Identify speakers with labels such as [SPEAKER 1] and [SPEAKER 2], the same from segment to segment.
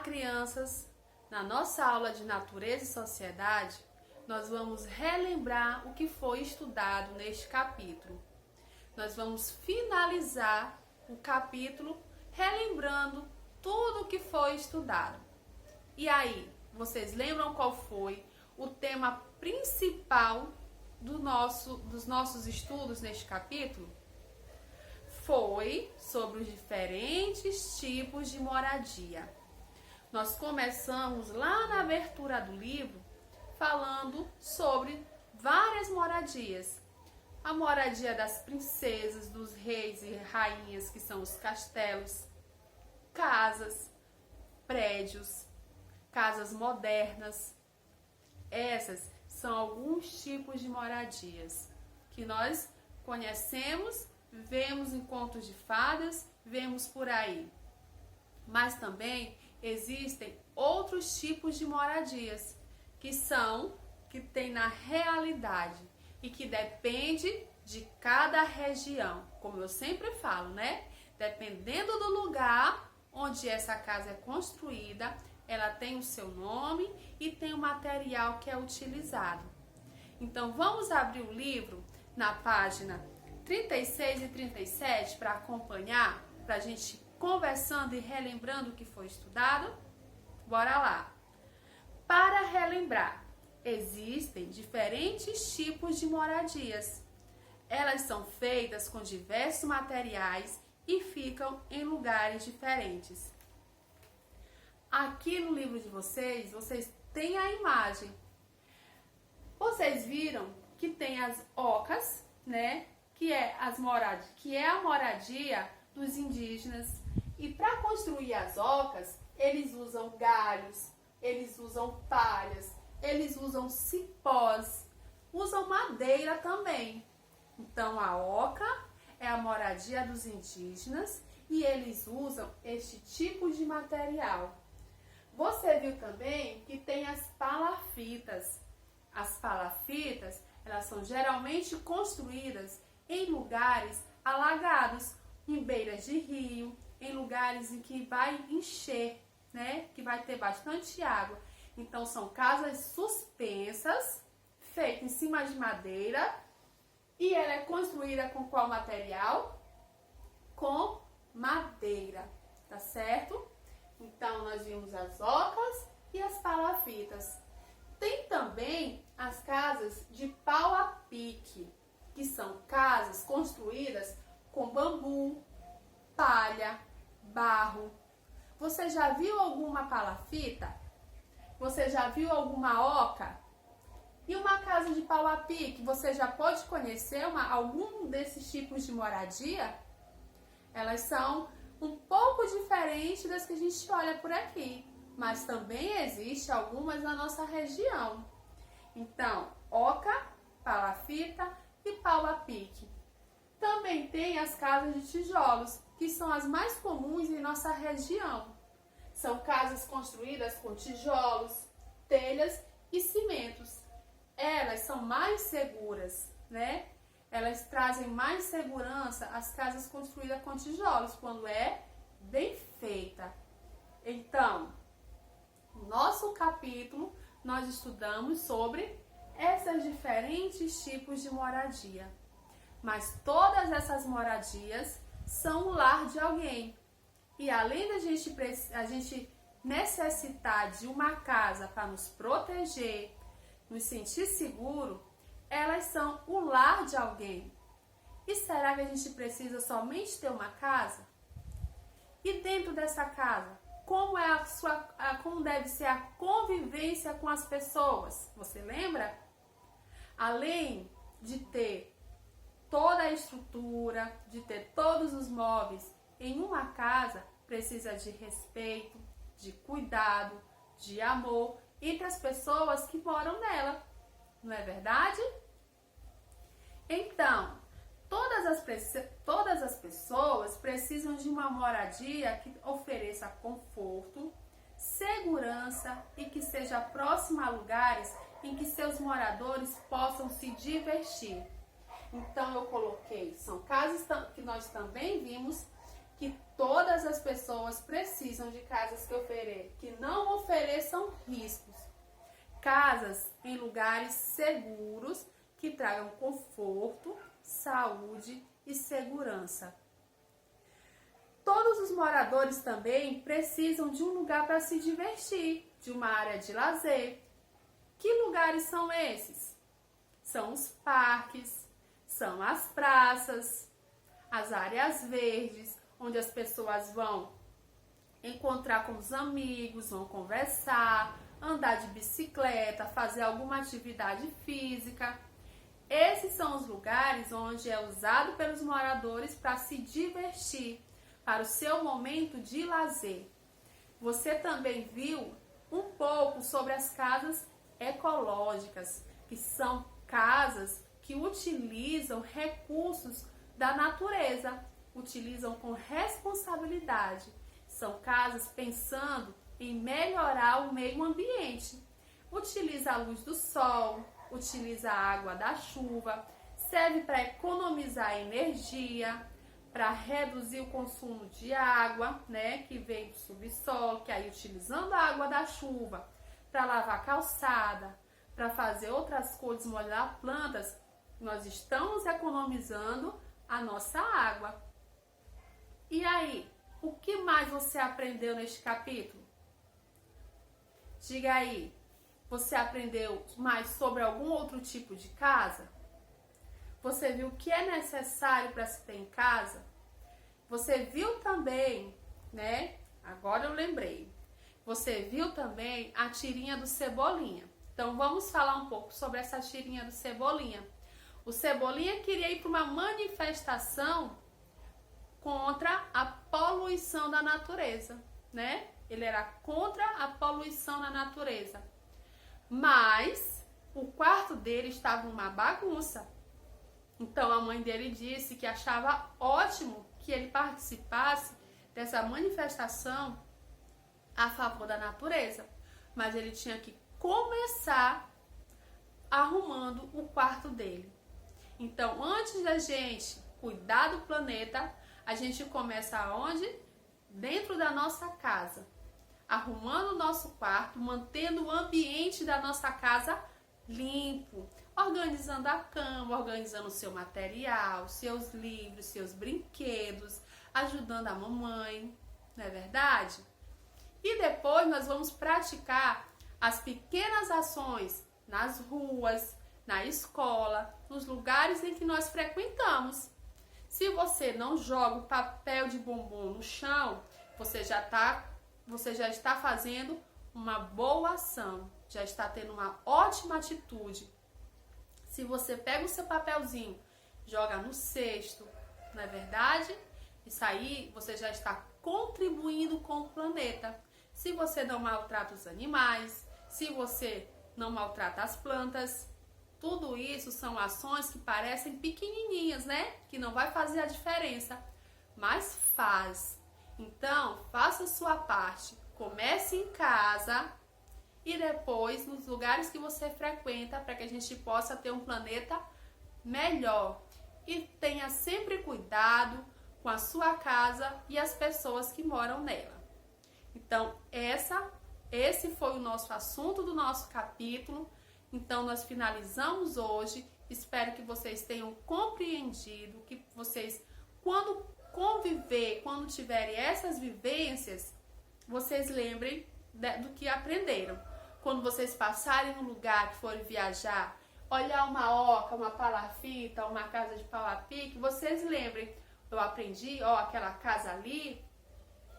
[SPEAKER 1] crianças, na nossa aula de Natureza e Sociedade, nós vamos relembrar o que foi estudado neste capítulo. Nós vamos finalizar o capítulo relembrando tudo o que foi estudado. E aí, vocês lembram qual foi o tema principal dos nossos estudos neste capítulo? Foi sobre os diferentes tipos de moradia. Nós começamos lá na abertura do livro falando sobre várias moradias. A moradia das princesas, dos reis e rainhas, que são os castelos, casas, prédios, casas modernas. Essas são alguns tipos de moradias que nós conhecemos, vemos em contos de fadas, vemos por aí. Mas também existem outros tipos de moradias que tem na realidade e que depende de cada região. Como eu sempre falo, né? Dependendo do lugar onde essa casa é construída, ela tem o seu nome e tem o material que é utilizado. Então, vamos abrir o livro na página 36 e 37 para acompanhar, para a gente conversando e relembrando o que foi estudado? Bora lá! Para relembrar, existem diferentes tipos de moradias. Elas são feitas com diversos materiais e ficam em lugares diferentes. Aqui no livro de vocês têm a imagem. Vocês viram que tem as ocas, né? Que é a moradia dos indígenas. E para construir as ocas, eles usam galhos, eles usam palhas, eles usam cipós, usam madeira também. Então a oca é a moradia dos indígenas e eles usam este tipo de material. Você viu também que tem as palafitas. As palafitas, elas são geralmente construídas em lugares alagados, em beiras de rio, em lugares em que vai encher, né? Que vai ter bastante água. Então são casas suspensas, feitas em cima de madeira, e ela é construída com qual material? Com madeira, tá certo? Então nós vimos as ocas e as palafitas. Tem também as casas de pau a pique, que são casas construídas com bambu, palha, barro. Você já viu alguma palafita? Você já viu alguma oca? E uma casa de pau a pique, você já pode conhecer algum desses tipos de moradia? Elas são um pouco diferentes das que a gente olha por aqui, mas também existe algumas na nossa região. Então, oca, palafita e pau a pique. Também tem as casas de tijolos, que são as mais comuns em nossa região. São casas construídas com tijolos, telhas e cimentos. Elas são mais seguras, né? Elas trazem mais segurança às casas construídas com tijolos, quando é bem feita. Então, no nosso capítulo, nós estudamos sobre esses diferentes tipos de moradia. Mas todas essas moradias são o lar de alguém. E além da gente necessitar de uma casa para nos proteger, nos sentir seguro, elas são o lar de alguém. E será que a gente precisa somente ter uma casa? E dentro dessa casa, como deve ser a convivência com as pessoas? Você lembra? Além de ter toda a estrutura, de ter todos os móveis em uma casa, precisa de respeito, de cuidado, de amor entre as pessoas que moram nela. Não é verdade? Então, todas as pessoas precisam de uma moradia que ofereça conforto, segurança e que seja próxima a lugares em que seus moradores possam se divertir. Então eu coloquei, são casas que nós também vimos que todas as pessoas precisam de casas que não ofereçam riscos. Casas em lugares seguros que tragam conforto, saúde e segurança. Todos os moradores também precisam de um lugar para se divertir, de uma área de lazer. Que lugares são esses? São os parques, são as praças, as áreas verdes, onde as pessoas vão encontrar com os amigos, vão conversar, andar de bicicleta, fazer alguma atividade física. Esses são os lugares onde é usado pelos moradores para se divertir, para o seu momento de lazer. Você também viu um pouco sobre as casas ecológicas, que são casas que utilizam recursos da natureza, utilizam com responsabilidade. São casas pensando em melhorar o meio ambiente. Utiliza a luz do sol, utiliza a água da chuva, serve para economizar energia, para reduzir o consumo de água, né, que vem do subsolo, que aí utilizando a água da chuva para lavar calçada, para fazer outras coisas, molhar plantas, nós estamos economizando a nossa água. E aí, o que mais você aprendeu neste capítulo? Diga aí, você aprendeu mais sobre algum outro tipo de casa? Você viu o que é necessário para se ter em casa? Você viu também, né? Agora eu lembrei. Você viu também a tirinha do Cebolinha. Então vamos falar um pouco sobre essa tirinha do Cebolinha. O Cebolinha queria ir para uma manifestação contra a poluição da natureza, né? Ele era contra a poluição da natureza. Mas o quarto dele estava uma bagunça. Então a mãe dele disse que achava ótimo que ele participasse dessa manifestação a favor da natureza. Mas ele tinha que começar arrumando o quarto dele. Então, antes da gente cuidar do planeta, a gente começa aonde? Dentro da nossa casa. Arrumando o nosso quarto, mantendo o ambiente da nossa casa limpo, organizando a cama, organizando o seu material, seus livros, seus brinquedos, ajudando a mamãe, não é verdade? E depois nós vamos praticar as pequenas ações nas ruas, na escola, nos lugares em que nós frequentamos. Se você não joga o papel de bombom no chão, você já está fazendo uma boa ação, já está tendo uma ótima atitude. Se você pega o seu papelzinho, joga no cesto, não é verdade? Isso aí você já está contribuindo com o planeta. Se você não maltrata os animais, se você não maltrata as plantas, tudo isso são ações que parecem pequenininhas, né? Que não vai fazer a diferença, mas faz. Então, faça a sua parte. Comece em casa e depois nos lugares que você frequenta para que a gente possa ter um planeta melhor. E tenha sempre cuidado com a sua casa e as pessoas que moram nela. Então, esse foi o nosso assunto do nosso capítulo. Então, nós finalizamos hoje. Espero que vocês tenham compreendido, que vocês, quando conviver, quando tiverem essas vivências, vocês lembrem do que aprenderam. Quando vocês passarem um lugar, que forem viajar, olhar uma oca, uma palafita, uma casa de pau a pique, vocês lembrem, eu aprendi, aquela casa ali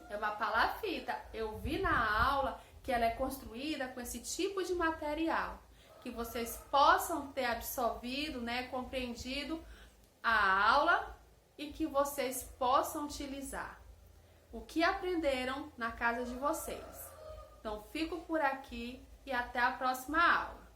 [SPEAKER 1] é uma palafita. Eu vi na aula que ela é construída com esse tipo de material. Que vocês possam ter absorvido, né, compreendido a aula e que vocês possam utilizar o que aprenderam na casa de vocês. Então, fico por aqui e até a próxima aula.